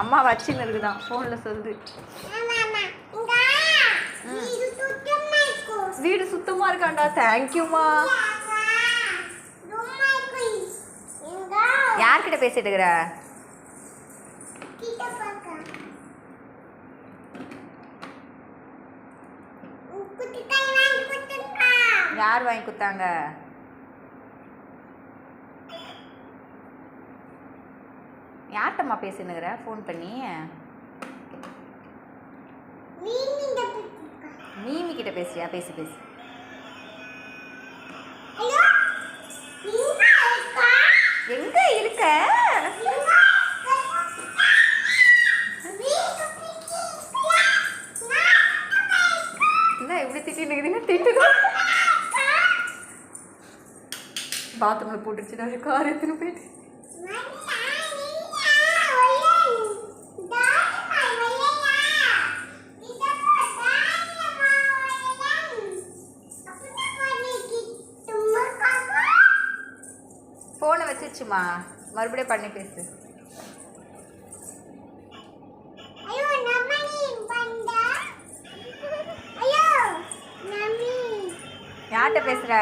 அம்மா வச்சுன்னு இருக்குதான் ஃபோனில் சொல்லுது. வீடு சுத்தமாக இருக்காண்டா. தேங்க்யூம்மா. யார்கிட்ட பேசிட்டு இருக்கிற? யார் வாங்கி கொடுத்தாங்க? யார்கிட்டம்மா பேசினுக்கிற ஃபோன் பண்ணி? மீமி கிட்ட பேசுறியா? பேசி பேசி. எங்க இருக்க? என்ன இப்படி திட்டின்னு திட்டுது? பாத்ரூம்ல போட்டுருச்சு. கார் எடுத்துன்னு போயிட்டு ஃபோனை வச்சிருச்சுமா. மறுபடியும் பண்ணி பேசு. யார்கிட்ட பேசுற?